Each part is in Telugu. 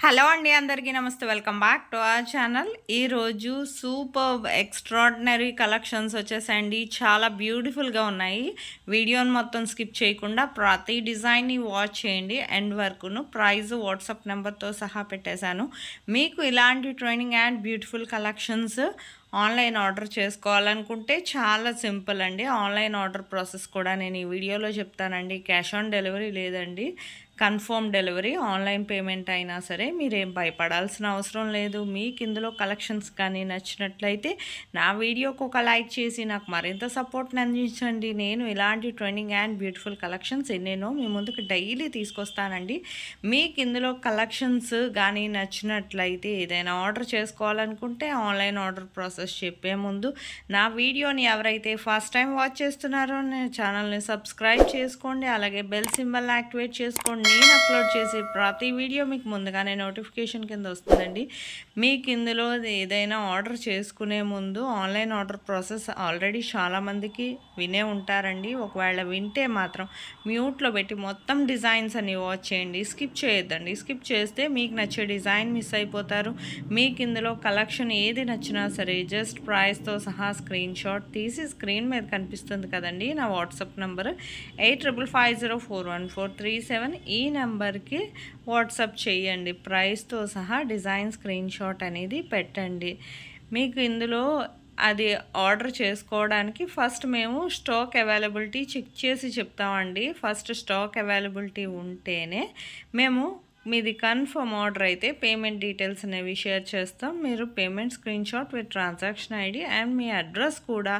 హలో అండి, అందరికీ నమస్తే. Welcome back to our channel. ఈరోజు సూపర్ ఎక్స్ట్రాడినరీ కలెక్షన్స్ వచ్చేసాయండి. చాలా బ్యూటిఫుల్గా ఉన్నాయి. వీడియోని మొత్తం స్కిప్ చేయకుండా ప్రతి డిజైన్ని వాచ్ చేయండి. ఎండ్ వరకును ప్రైజ్ వాట్సాప్ నెంబర్తో సహా పెట్టేశాను. మీకు ఇలాంటి training and beautiful collections online order చేసుకోవాలనుకుంటే చాలా సింపుల్ అండి. ఆన్లైన్ ఆర్డర్ ప్రాసెస్ కూడా నేను ఈ వీడియోలో చెప్తానండి. క్యాష్ ఆన్ డెలివరీ లేదండి, కన్ఫర్మ్ డెలివరీ. ఆన్లైన్ పేమెంట్ అయినా సరే మీరేం భయపడాల్సిన అవసరం లేదు. మీకు ఇందులో కలెక్షన్స్ కానీ నచ్చినట్లయితే నా వీడియోకి ఒక లైక్ చేసి నాకు మరింత సపోర్ట్ని అందించండి. నేను ఇలాంటి ట్రెండింగ్ అండ్ బ్యూటిఫుల్ కలెక్షన్స్ ఎన్నెన్నో మీ ముందుకు డైలీ తీసుకొస్తానండి. మీకు ఇందులో కలెక్షన్స్ కానీ నచ్చినట్లయితే ఏదైనా ఆర్డర్ చేసుకోవాలనుకుంటే ఆన్లైన్ ఆర్డర్ ప్రాసెస్ చెప్పే ముందు నా వీడియోని ఎవరైతే ఫస్ట్ టైం వాచ్ చేస్తున్నారో ఛానల్ని సబ్స్క్రైబ్ చేసుకోండి. అలాగే బెల్ సింబల్ యాక్టివేట్ చేసుకోండి. నేను అప్లోడ్ చేసే ప్రతి వీడియో మీకు ముందుగానే నోటిఫికేషన్ కింద వస్తుందండి. మీకు ఇందులో ఏదైనా ఆర్డర్ చేసుకునే ముందు ఆన్లైన్ ఆర్డర్ ప్రాసెస్ ఆల్రెడీ చాలామందికి వినే ఉంటారండి. ఒకవేళ వింటే మాత్రం మ్యూట్లో పెట్టి మొత్తం డిజైన్స్ అని వాచ్ చేయండి. స్కిప్ చేయొద్దండి. స్కిప్ చేస్తే మీకు నచ్చే డిజైన్ మిస్ అయిపోతారు. మీకు ఇందులో కలెక్షన్ ఏది నచ్చినా సరే జస్ట్ ప్రైస్తో సహా స్క్రీన్ షాట్ తీసి స్క్రీన్ మీద కనిపిస్తుంది కదండి నా వాట్సాప్ నెంబర్ 8550414337. ఈ నెంబర్కి వాట్సాప్ చేయండి. ప్రైస్తో సహా డిజైన్ స్క్రీన్ షాట్ అనేది పెట్టండి. మీకు ఇందులో అది ఆర్డర్ చేసుకోవడానికి ఫస్ట్ మేము స్టాక్ అవైలబిలిటీ చెక్ చేసి చెప్తామండి. ఫస్ట్ స్టాక్ అవైలబిలిటీ ఉంటేనే మేము మీది కన్ఫర్మ్ ఆర్డర్ అయితే పేమెంట్ డీటెయిల్స్ అనేవి షేర్ చేస్తాం. మీరు payment screen shot with transaction ID and me address కూడా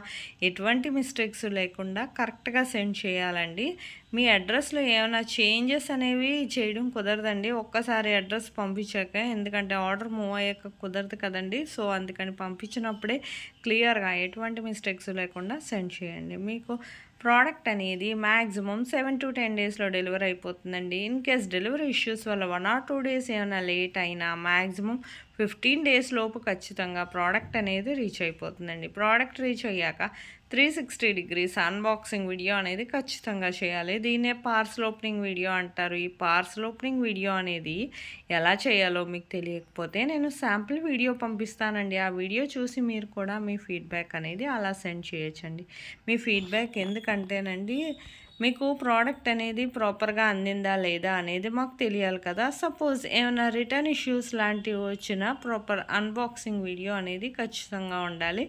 ఎటువంటి మిస్టేక్స్ లేకుండా కరెక్ట్గా సెండ్ చేయాలండి. మీ అడ్రస్లో ఏమైనా చేంజెస్ అనేవి చేయడం కుదరదండి ఒక్కసారి అడ్రస్ పంపించాక, ఎందుకంటే ఆర్డర్ మూవ్ అయ్యాక కుదరదు కదండి. సో అందుకని పంపించినప్పుడే క్లియర్గా ఎటువంటి మిస్టేక్స్ లేకుండా సెండ్ చేయండి. మీకు ప్రోడక్ట్ అనేది మ్యాక్సిమం 7 to 10 డేస్లో డెలివరీ అయిపోతుందండి. ఇన్ కేస్ డెలివరీ ఇష్యూస్ వల్ల 1 or 2 డేస్ ఏమైనా లేట్ అయినా మ్యాక్సిమం 15 డేస్ లోపు ఖచ్చితంగా ప్రోడక్ట్ అనేది రీచ్ అయిపోతుందండి. ప్రోడక్ట్ రీచ్ అయ్యాక 360 degrees అన్బాక్సింగ్ వీడియో అనేది ఖచ్చితంగా చేయాలి. దీన్నే పార్సల్ ఓపెనింగ్ వీడియో అంటారు. ఈ పార్సల్ ఓపెనింగ్ వీడియో అనేది ఎలా చేయాలో మీకు తెలియకపోతే నేను శాంపుల్ వీడియో పంపిస్తానండి. ఆ వీడియో చూసి మీరు కూడా మీ ఫీడ్బ్యాక్ అనేది అలా సెండ్ చేయొచ్చండి. మీ ఫీడ్బ్యాక్ ఎందుకంటేనండి మీకు ప్రోడక్ట్ అనేది ప్రాపర్గా అందిందా లేదా అనేది మాకు తెలియాలి కదా. సపోజ్ ఏమైనా రిటర్న్ ఇష్యూస్ లాంటివి వచ్చినా ప్రాపర్ అన్బాక్సింగ్ వీడియో అనేది ఖచ్చితంగా ఉండాలి.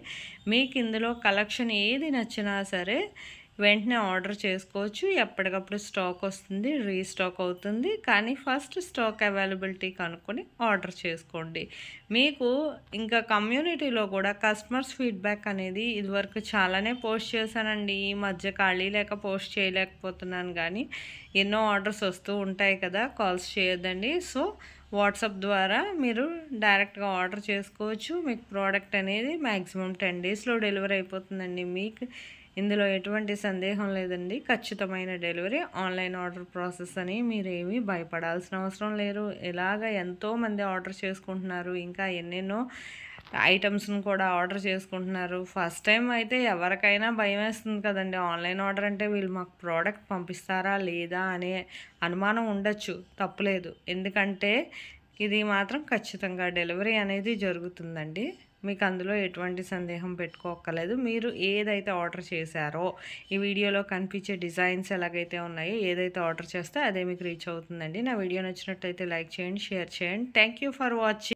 మీకు ఇందులో కలెక్షన్ ఏది నచ్చినా సరే వెంటనే ఆర్డర్ చేసుకోవచ్చు. ఎప్పటికప్పుడు స్టాక్ వస్తుంది, రీస్టాక్ అవుతుంది. కానీ ఫస్ట్ స్టాక్ అవైలబిలిటీ కనుక్కొని ఆర్డర్ చేసుకోండి. మీకు ఇంకా కమ్యూనిటీలో కూడా కస్టమర్స్ ఫీడ్బ్యాక్ అనేది ఇదివరకు చాలానే పోస్ట్ చేశానండి. ఈ మధ్య ఖాళీ లేక పోస్ట్ చేయలేకపోతున్నాను, కానీ ఎన్నో ఆర్డర్స్ వస్తూ ఉంటాయి కదా, కాల్స్ చేయొద్దండి. సో వాట్సాప్ ద్వారా మీరు డైరెక్ట్గా ఆర్డర్ చేసుకోవచ్చు. మీకు ప్రోడక్ట్ అనేది మ్యాక్సిమం 10 డేస్లో డెలివరీ అయిపోతుందండి. మీకు ఇందులో ఎటువంటి సందేహం లేదండి. ఖచ్చితమైన డెలివరీ ఆన్లైన్ ఆర్డర్ ప్రాసెస్ అని మీరేమీ భయపడాల్సిన అవసరం లేదు. ఇలాగ ఎంతోమంది ఆర్డర్ చేసుకుంటున్నారు. ఇంకా ఎన్నెన్నో ఐటమ్స్ని కూడా ఆర్డర్ చేసుకుంటున్నారు. ఫస్ట్ టైం అయితే ఎవరికైనా భయం వేస్తుంది కదండి. ఆన్లైన్ ఆర్డర్ అంటే వీళ్ళు మాకు ప్రోడక్ట్ పంపిస్తారా లేదా అనే అనుమానం ఉండొచ్చు, తప్పులేదు. ఎందుకంటే ఇది మాత్రం ఖచ్చితంగా డెలివరీ అనేది జరుగుతుందండి. మీకు అందులో ఎటువంటి సందేహం పెట్టుకోక్కర్లేదు. మీరు ఏదైతే ఆర్డర్ చేశారో ఈ వీడియోలో కనిపించే డిజైన్స్ ఎలాగైతే ఉన్నాయో ఏదైతే ఆర్డర్ చేస్తే అదే మీకు రీచ్ అవుతుందండి. నా వీడియో నచ్చినట్టయితే లైక్ చేయండి, షేర్ చేయండి. Thank you for watching.